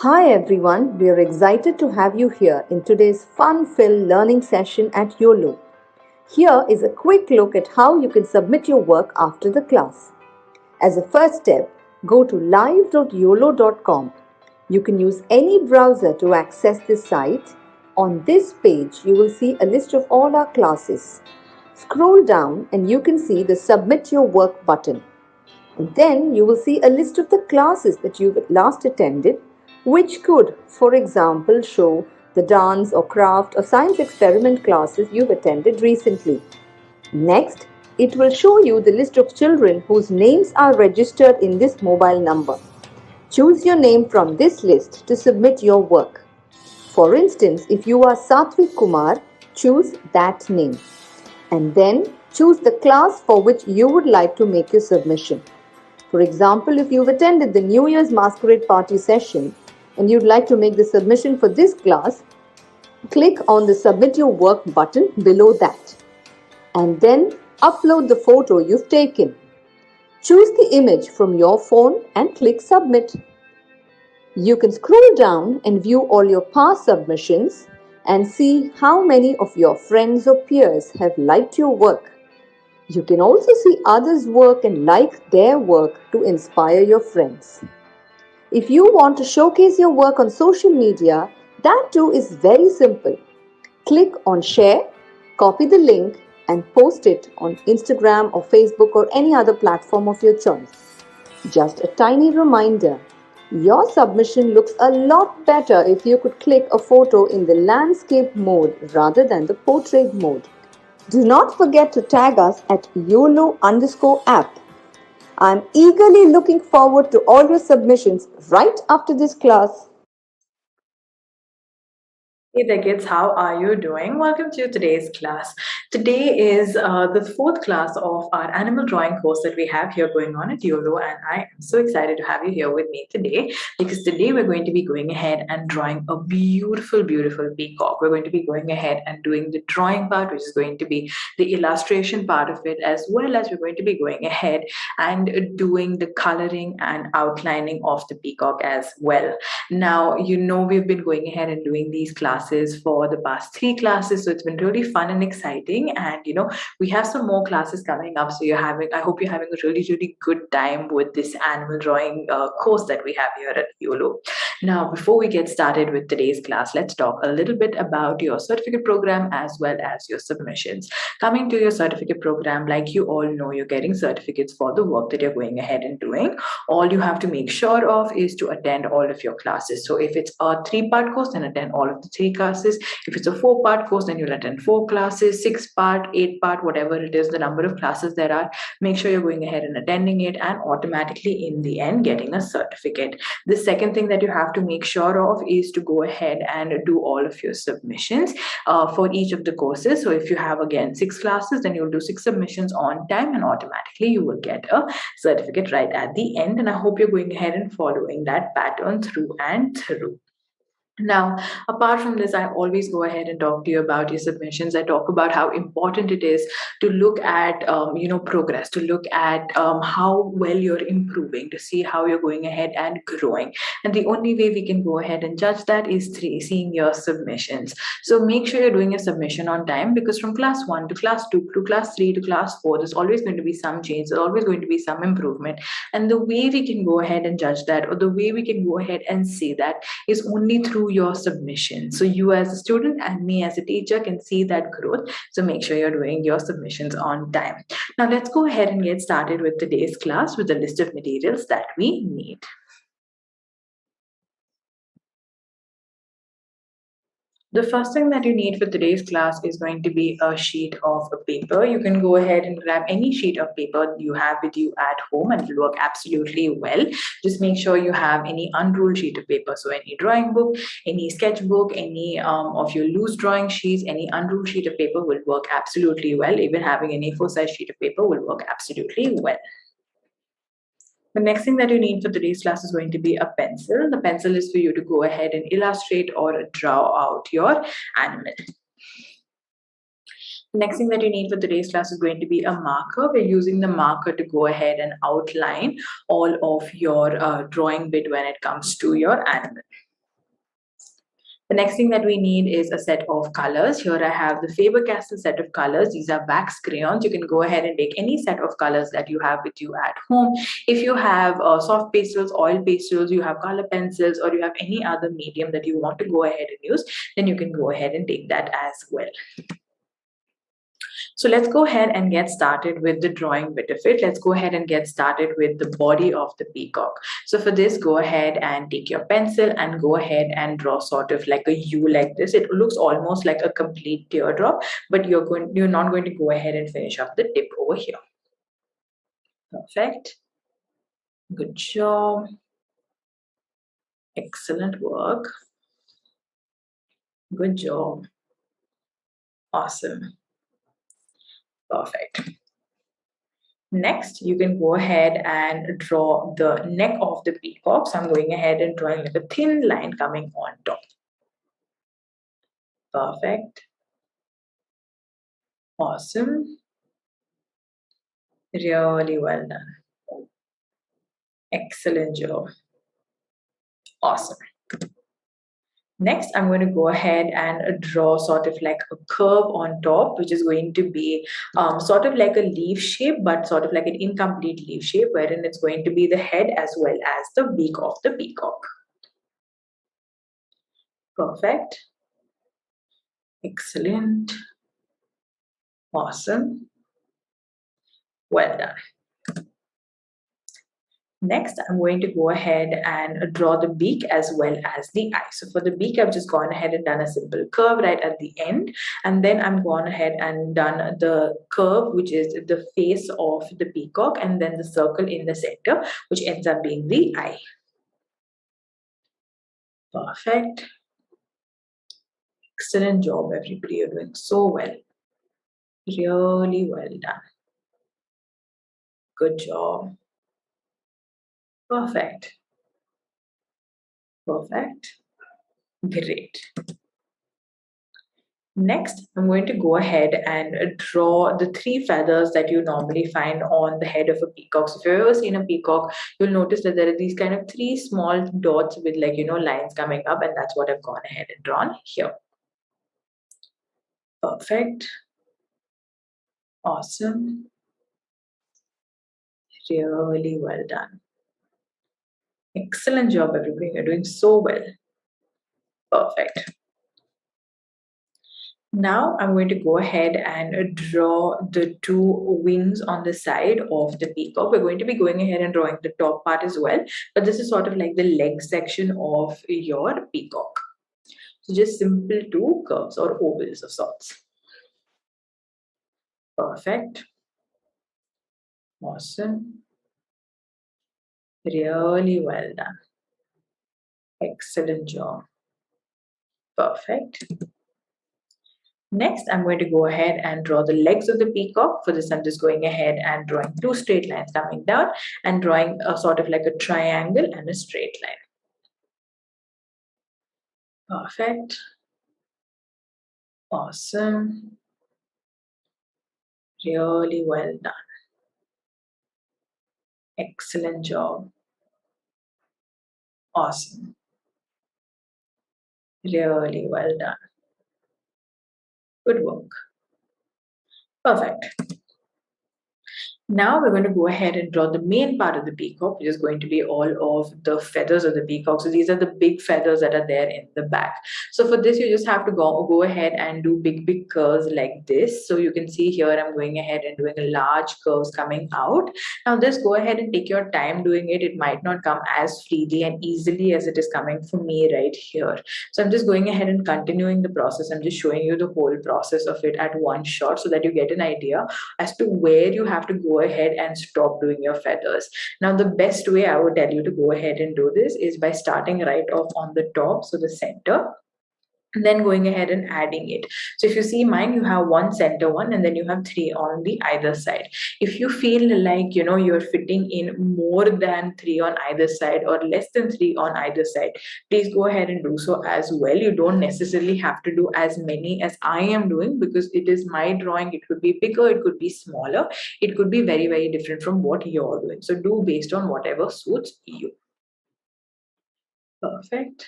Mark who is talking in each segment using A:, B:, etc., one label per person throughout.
A: Hi everyone, we are excited to have you here in today's fun-filled learning session at Uolo. Here is a quick look at how you can submit your work after the class. As a first step, go to live.uolo.com. You can use any browser to access this site. On this page, you will see a list of all our classes. Scroll down and you can see the Submit Your Work button. And then you will see a list of the classes that you've last attended, which could, for example, show the dance or craft or science experiment classes you've attended recently. Next, it will show you the list of children whose names are registered in this mobile number. Choose your name from this list to submit your work. For instance, if you are Satvik Kumar, choose that name. And then choose the class for which you would like to make your submission. For example, if you've attended the New Year's Masquerade Party session and you'd like to make the submission for this class, click on the Submit Your Work button below that. And then upload the photo you've taken. Choose the image from your phone and click Submit. You can scroll down and view all your past submissions and see how many of your friends or peers have liked your work. You can also see others' work and like their work to inspire your friends. If you want to showcase your work on social media, that too is very simple. Click on Share, copy the link, and post it on Instagram or Facebook or any other platform of your choice. Just a tiny reminder, your submission looks a lot better if you could click a photo in the landscape mode rather than the portrait mode. Do not forget to tag us at YOLO_app. I'm eagerly looking forward to all your submissions right after this class.
B: Hey there, kids. How are you doing? Welcome to today's class. Today is the fourth class of our animal drawing course that we have here going on at YOLO, and I am so excited to have you here with me today because today we're going to be going ahead and drawing a beautiful, beautiful peacock. We're going to be going ahead and doing the drawing part, which is going to be the illustration part of it, as well as we're going to be going ahead and doing the coloring and outlining of the peacock as well. Now, we've been going ahead and doing these classes for the past three classes, so it's been really fun and exciting. And we have some more classes coming up. So I hope you're having a really, really good time with this animal drawing course that we have here at YOLO. Now, before we get started with today's class, let's talk a little bit about your certificate program as well as your submissions. Coming to your certificate program, like you all know, you're getting certificates for the work that you're going ahead and doing. All you have to make sure of is to attend all of your classes. So if it's a 3-part course, then attend all of the 3 classes. If it's a 4-part course, then you'll attend 4 classes, 6-part, 8-part, whatever it is, the number of classes there are. Make sure you're going ahead and attending it and automatically in the end getting a certificate. The second thing that you have to make sure of is to go ahead and do all of your submissions for each of the courses. So if you have again 6 classes, then you'll do 6 submissions on time and automatically you will get a certificate right at the end. And I hope you're going ahead and following that pattern through and through. Now, apart from this, I always go ahead and talk to you about your submissions. I talk about how important it is to look at, progress, to look at how well you're improving, to see how you're going ahead and growing. And the only way we can go ahead and judge that is through seeing your submissions. So make sure you're doing your submission on time, because from class 1 to class 2 to class 3 to class 4, there's always going to be some change. There's always going to be some improvement. And the way we can go ahead and judge that, or the way we can go ahead and see that, is only through your submission. So you as a student and me as a teacher can see that growth. So make sure you're doing your submissions on time. Now let's go ahead and get started with today's class with a list of materials that we need. The first thing that you need for today's class is going to be a sheet of paper. You can go ahead and grab any sheet of paper you have with you at home and it will work absolutely well. Just make sure you have any unruled sheet of paper. So any drawing book, any sketchbook, any of your loose drawing sheets, any unruled sheet of paper will work absolutely well. Even having an A4 size sheet of paper will work absolutely well. The next thing that you need for today's class is going to be a pencil. The pencil is for you to go ahead and illustrate or draw out your animal. The next thing that you need for today's class is going to be a marker. We're using the marker to go ahead and outline all of your drawing bit when it comes to your animal. The next thing that we need is a set of colors. Here I have the Faber-Castell set of colors. These are wax crayons. You can go ahead and take any set of colors that you have with you at home. If you have soft pastels, oil pastels, you have color pencils, or you have any other medium that you want to go ahead and use, then you can go ahead and take that as well. So let's go ahead and get started with the drawing bit of it. Let's go ahead and get started with the body of the peacock. So for this, go ahead and take your pencil and go ahead and draw sort of like a U like this. It looks almost like a complete teardrop, but you're not going to go ahead and finish up the tip over here. Perfect. Good job. Excellent work. Good job. Awesome. Perfect. Next, you can go ahead and draw the neck of the peacock. So I'm going ahead and drawing like a thin line coming on top. Perfect. Awesome. Really well done. Excellent job. Awesome. Next, I'm going to go ahead and draw sort of like a curve on top, which is going to be sort of like a leaf shape, but sort of like an incomplete leaf shape, wherein it's going to be the head as well as the beak of the peacock. Perfect. Excellent. Awesome. Well done. Next, I'm going to go ahead and draw the beak as well as the eye. So for the beak, I've just gone ahead and done a simple curve right at the end. And then I'm gone ahead and done the curve, which is the face of the peacock, and then the circle in the center, which ends up being the eye. Perfect. Excellent job, everybody. You're doing so well. Really well done. Good job. Perfect. Perfect. Great. Next, I'm going to go ahead and draw the 3 feathers that you normally find on the head of a peacock. So if you've ever seen a peacock, you'll notice that there are these kind of 3 small dots with like, lines coming up, and that's what I've gone ahead and drawn here. Perfect. Awesome. Really well done. Excellent job, everybody. You're doing so well. Perfect. Now I'm going to go ahead and draw the 2 wings on the side of the peacock. We're going to be going ahead and drawing the top part as well, but this is sort of like the leg section of your peacock. So just simple 2 curves or ovals of sorts. Perfect. Awesome. Really well done. Excellent job. Perfect. Next, I'm going to go ahead and draw the legs of the peacock. For this, I'm just going ahead and drawing 2 straight lines coming down and drawing a sort of like a triangle and a straight line. Perfect. Awesome. Really well done. Excellent job. Awesome. Really well done. Good work. Perfect. Now we're going to go ahead and draw the main part of the peacock, which is going to be all of the feathers of the peacock. So these are the big feathers that are there in the back. So for this, you just have to go ahead and do big curves like this. So you can see here, I'm going ahead and doing a large curves coming out. Now just go ahead and take your time doing it. It might not come as freely and easily as it is coming for me right here. So I'm just going ahead and continuing the process. I'm just showing you the whole process of it at one shot so that you get an idea as to where you have to go ahead and stop doing your feathers. Now, the best way I would tell you to go ahead and do this is by starting right off on the top, so the center, and then going ahead and adding it. So if you see mine, you have 1 center one and then you have 3 on the either side. If you feel like you're fitting in more than 3 on either side or less than 3 on either side, please go ahead and do so as well. You don't necessarily have to do as many as I am doing because it is my drawing. It could be bigger, it could be smaller, it could be very different from what you're doing. So do based on whatever suits you. Perfect.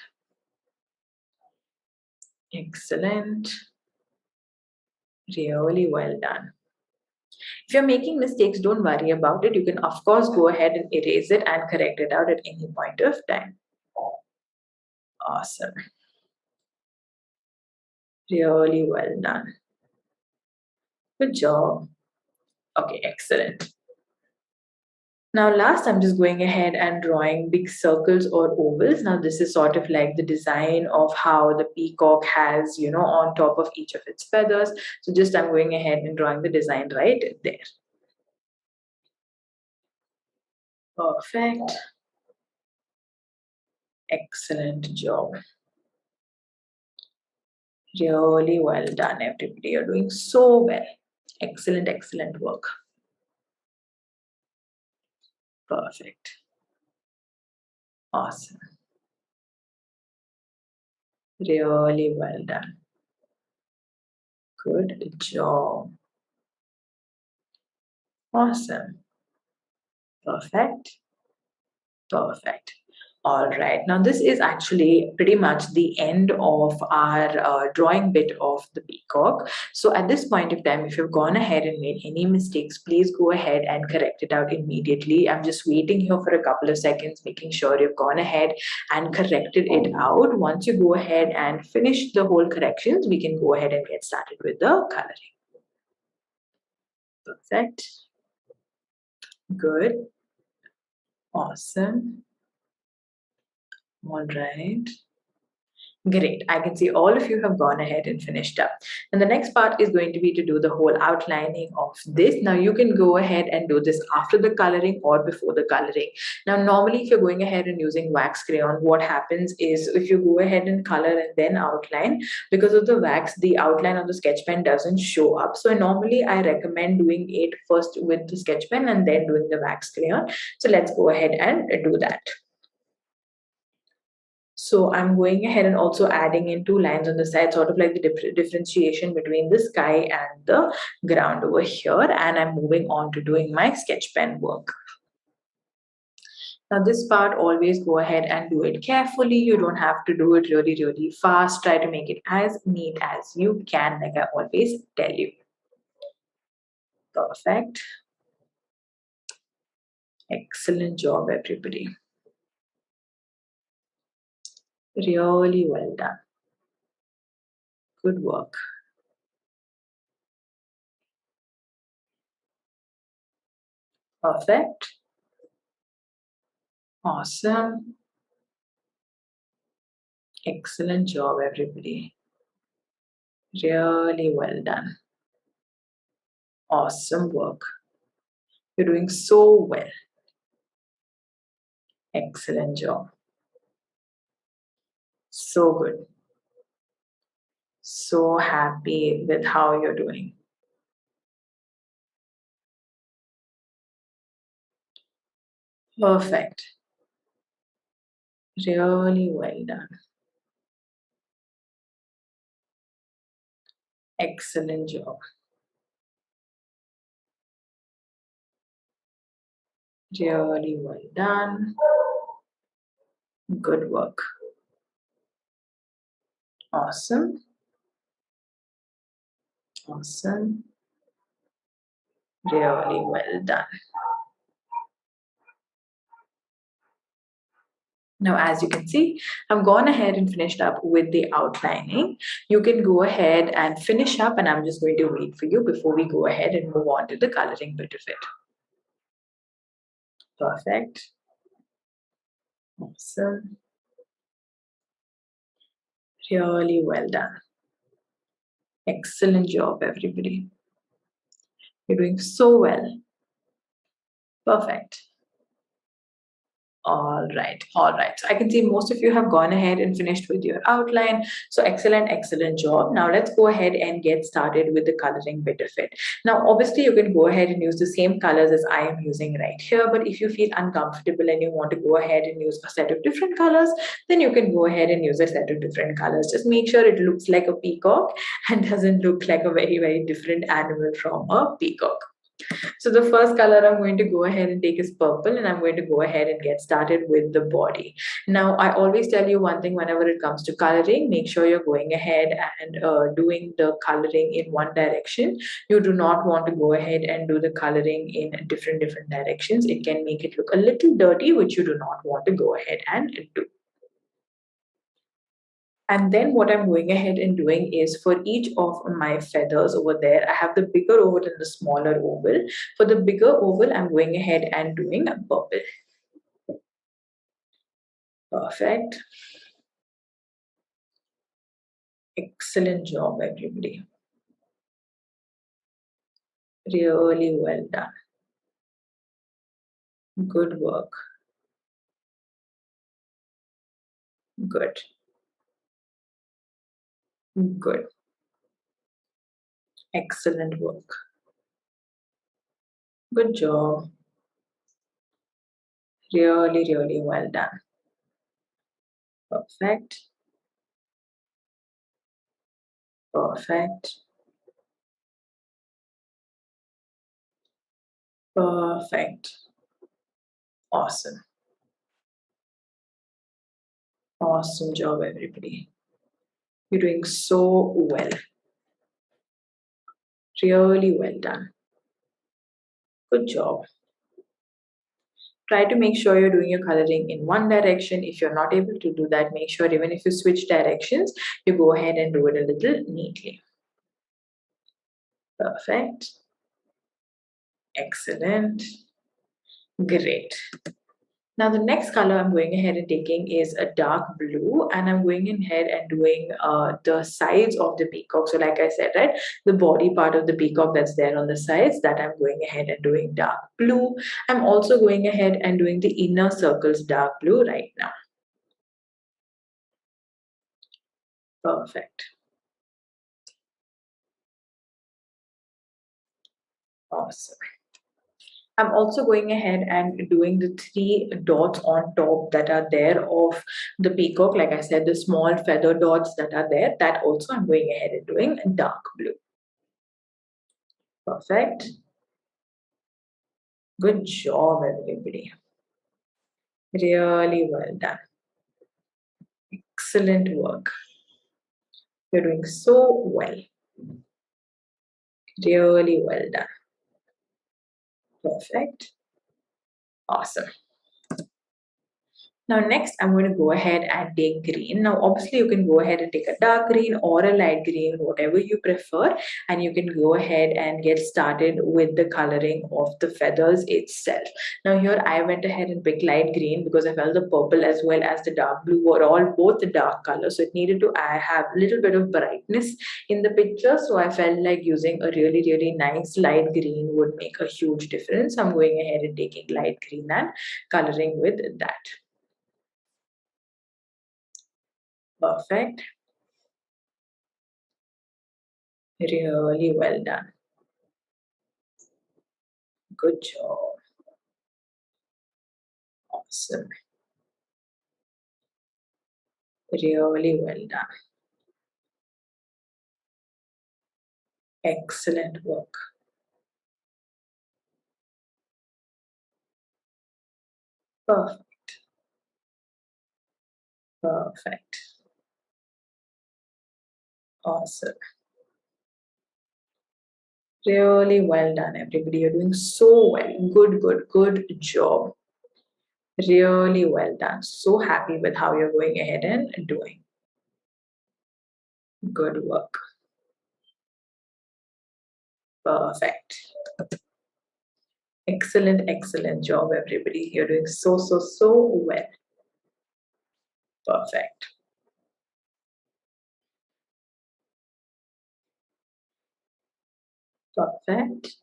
B: Excellent. Really well done. If you're making mistakes, don't worry about it. You can, of course, go ahead and erase it and correct it out at any point of time. Awesome. Really well done. Good job. Okay, excellent. Now last, I'm just going ahead and drawing big circles or ovals. Now this is sort of like the design of how the peacock has, on top of each of its feathers. So just I'm going ahead and drawing the design right there. Perfect. Excellent job. Really well done, everybody. You're doing so well. Excellent, excellent work. Perfect. Awesome. Really well done. Good job. Awesome. Perfect. Perfect. All right. Now, this is actually pretty much the end of our drawing bit of the peacock. So, at this point of time, if you've gone ahead and made any mistakes, please go ahead and correct it out immediately. I'm just waiting here for a couple of seconds, making sure you've gone ahead and corrected it out. Once you go ahead and finish the whole corrections, we can go ahead and get started with the coloring. Perfect. Good. Awesome. All right. Great. I can see all of you have gone ahead and finished up. And the next part is going to be to do the whole outlining of this. Now you can go ahead and do this after the coloring or before the coloring. Now normally if you're going ahead and using wax crayon, what happens is if you go ahead and color and then outline, because of the wax, the outline on the sketch pen doesn't show up. So normally I recommend doing it first with the sketch pen and then doing the wax crayon. So let's go ahead and do that. So I'm going ahead and also adding in two lines on the side, sort of like the differentiation between the sky and the ground over here. And I'm moving on to doing my sketch pen work. Now this part, always go ahead and do it carefully. You don't have to do it really, really fast. Try to make it as neat as you can, like I always tell you. Perfect. Excellent job, everybody. Really well done. Good work. Perfect. Awesome. Excellent job, everybody. Really well done. Awesome work. You're doing so well. Excellent job. So good. So happy with how you're doing. Perfect. Really well done. Excellent job. Really well done. Good work. Awesome. Awesome. Really well done. Now, as you can see, I've gone ahead and finished up with the outlining. You can go ahead and finish up, and I'm just going to wait for you before we go ahead and move on to the coloring bit of it. Perfect. Awesome. Really well done. Excellent job, everybody. You're doing so well. Perfect. All right, all right. So I can see most of you have gone ahead and finished with your outline. So excellent, excellent job. Now let's go ahead and get started with the coloring bit of it. Now, obviously, you can go ahead and use the same colors as I am using right here. But if you feel uncomfortable and you want to go ahead and use a set of different colors, then you can go ahead and use a set of different colors. Just make sure it looks like a peacock and doesn't look like a very, very different animal from a peacock. So the first color I'm going to go ahead and take is purple, and I'm going to go ahead and get started with the body. Now, I always tell you one thing whenever it comes to coloring, make sure you're going ahead and doing the coloring in one direction. You do not want to go ahead and do the coloring in different directions. It can make it look a little dirty, which you do not want to go ahead and do. And then what I'm going ahead and doing is for each of my feathers over there, I have the bigger oval and the smaller oval. For the bigger oval, I'm going ahead and doing a purple. Perfect. Excellent job, everybody. Really well done. Good work. Good. Good. Excellent work. Good job. Really well done. Perfect. Perfect. Perfect. Awesome. Awesome job, everybody. You're doing so well. Really well done. Good job. Try to make sure you're doing your coloring in one direction. If you're not able to do that, make sure even if you switch directions, you go ahead and do it a little neatly. Perfect. Excellent. Great. Now the next color I'm going ahead and taking is a dark blue, and I'm going ahead and doing the sides of the peacock. So like I said, right, the body part of the peacock that's there on the sides, that I'm going ahead and doing dark blue. I'm also going ahead and doing the inner circles dark blue right now. Perfect. Awesome. I'm also going ahead and doing the three dots on top that are there of the peacock. Like I said, the small feather dots that are there, that also I'm going ahead and doing dark blue. Perfect. Good job, everybody. Really well done. Excellent work. You're doing so well. Really well done. Perfect. Awesome. Now next I'm going to go ahead and take green. Now obviously you can go ahead and take a dark green or a light green, whatever you prefer, and you can go ahead and get started with the coloring of the feathers itself. Now here I went ahead and picked light green because I felt the purple as well as the dark blue were all both the dark colors, so it needed to I have a little bit of brightness in the picture, so I felt like using a really nice light green would make a huge difference. I'm going ahead and taking light green and coloring with that. Perfect. Really well done. Good job. Awesome. Really well done. Excellent work. Perfect. Perfect. Awesome. Really well done, everybody. You're doing so well. Good job. Really well done. So happy with how you're going ahead and doing. Good work. Perfect. Excellent job, everybody. You're doing so well. Perfect. Perfect.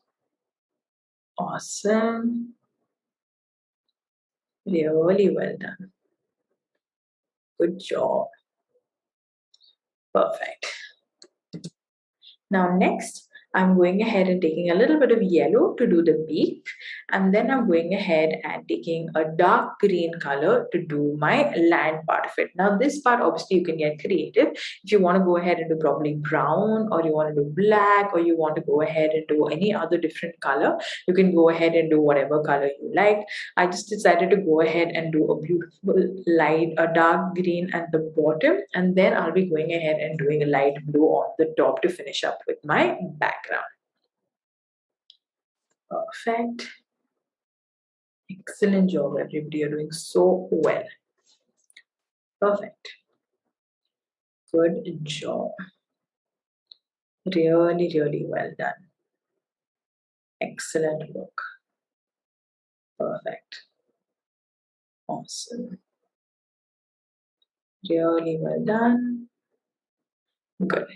B: Awesome. Really well done. Good job. Perfect. Now next, I'm going ahead and taking a little bit of yellow to do the beak, and then I'm going ahead and taking a dark green color to do my land part of it. Now this part, obviously you can get creative. If you want to go ahead and do probably brown, or you want to do black, or you want to go ahead and do any other different color, you can go ahead and do whatever color you like. I just decided to go ahead and do a beautiful light, a dark green at the bottom, and then I'll be going ahead and doing a light blue on the top to finish up with my background. Perfect. Excellent job, everybody. You're doing so well. Perfect. Good job. Really, really well done. Excellent work. Perfect. Awesome. Really well done. Good.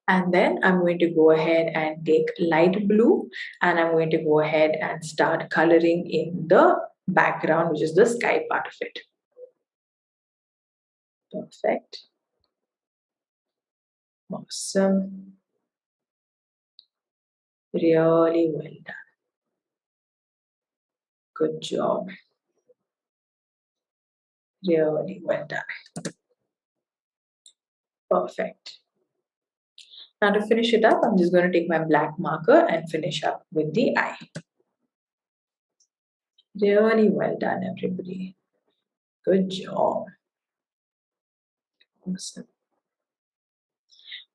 B: And then I'm going to go ahead and take light blue, and I'm going to go ahead and start coloring in the background, which is the sky part of it. Perfect. Awesome. Really well done. Good job. Really well done. Perfect. Now to finish it up, I'm just going to take my black marker and finish up with the eye. Really well done, everybody. Good job. Awesome.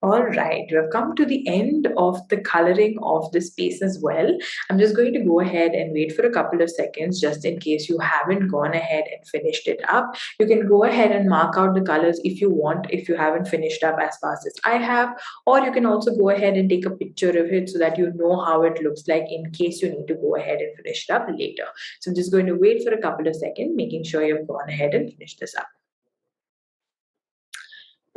B: All right, we have come to the end of the coloring of the space as well. I'm just going to go ahead and wait for a couple of seconds just in case you haven't gone ahead and finished it up. You can go ahead and mark out the colors if you want, if you haven't finished up as fast as I have, or you can also go ahead and take a picture of it so that you know how it looks like in case you need to go ahead and finish it up later. So I'm just going to wait for a couple of seconds, making sure you've gone ahead and finished this up.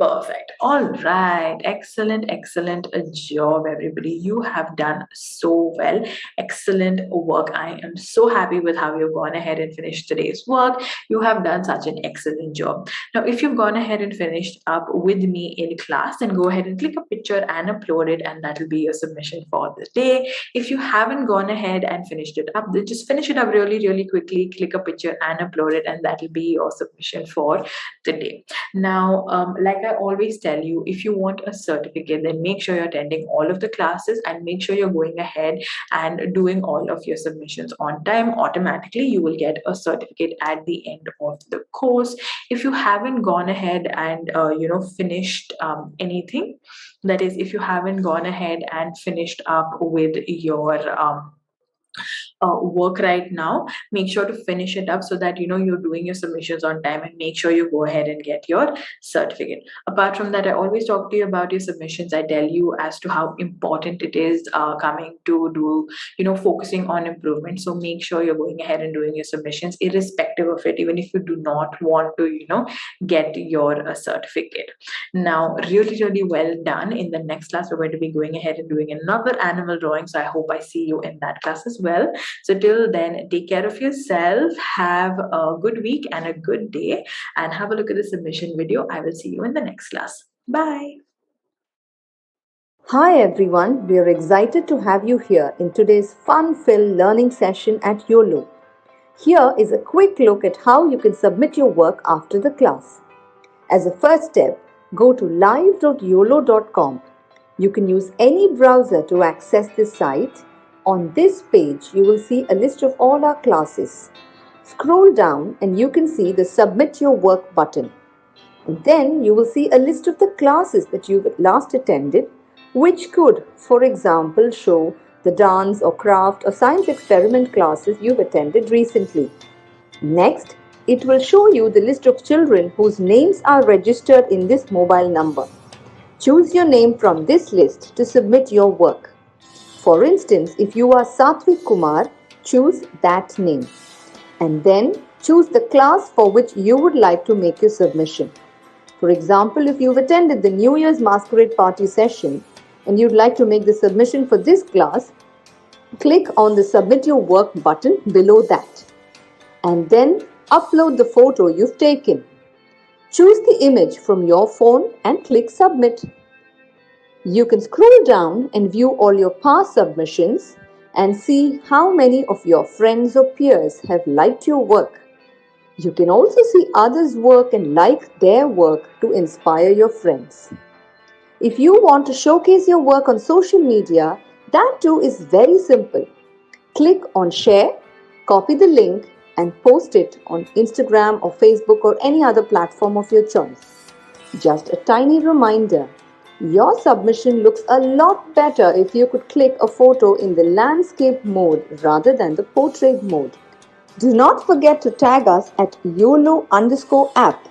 B: Perfect. All right. Excellent, excellent job, everybody. You have done so well. Excellent work. I am so happy with how you've gone ahead and finished today's work. You have done such an excellent job. Now, if you've gone ahead and finished up with me in class, then go ahead and click a picture and upload it, and that will be your submission for the day. If you haven't gone ahead and finished it up, then just finish it up really, really quickly. Click a picture and upload it, and that will be your submission for the day. Now, like I always tell you, if you want a certificate, then make sure you're attending all of the classes and make sure you're going ahead and doing all of your submissions on time. Automatically, you will get a certificate at the end of the course. If you haven't gone ahead and finished anything, that is, if you haven't gone ahead and finished up with your work right now, make sure to finish it up so that you're doing your submissions on time, and make sure you go ahead and get your certificate. Apart from that, I always talk to you about your submissions. I tell you as to how important it is coming to do focusing on improvement. So make sure you're going ahead and doing your submissions irrespective of it, even if you do not want to get your certificate. Now, really, really well done. In the next class, we're going to be going ahead and doing another animal drawing, so I hope I see you in that class as well. So till then, take care of yourself, have a good week and a good day, and have a look at the submission video. I will see you in the next class. Bye.
A: Hi everyone, we are excited to have you here in today's fun-filled learning session at Uolo. Here is a quick look at how you can submit your work after the class. As a first step, go to live.uolo.com. You can use any browser to access this site. On this page, you will see a list of all our classes. Scroll down and you can see the Submit Your Work button. And then you will see a list of the classes that you've last attended, which could, for example, show the dance or craft or science experiment classes you've attended recently. Next, it will show you the list of children whose names are registered in this mobile number. Choose your name from this list to submit your work. For instance, if you are Satvik Kumar, choose that name. And then choose the class for which you would like to make your submission. For example, if you've attended the New Year's Masquerade Party session and you'd like to make the submission for this class, click on the Submit Your Work button below that. And then upload the photo you've taken. Choose the image from your phone and click Submit. You can scroll down and view all your past submissions and see how many of your friends or peers have liked your work. You can also see others' work and like their work to inspire your friends. If you want to showcase your work on social media, that too is very simple. Click on share, copy the link, and post it on Instagram or Facebook or any other platform of your choice. Just a tiny reminder, your submission looks a lot better if you could click a photo in the landscape mode rather than the portrait mode. Do not forget to tag us at YOLO_app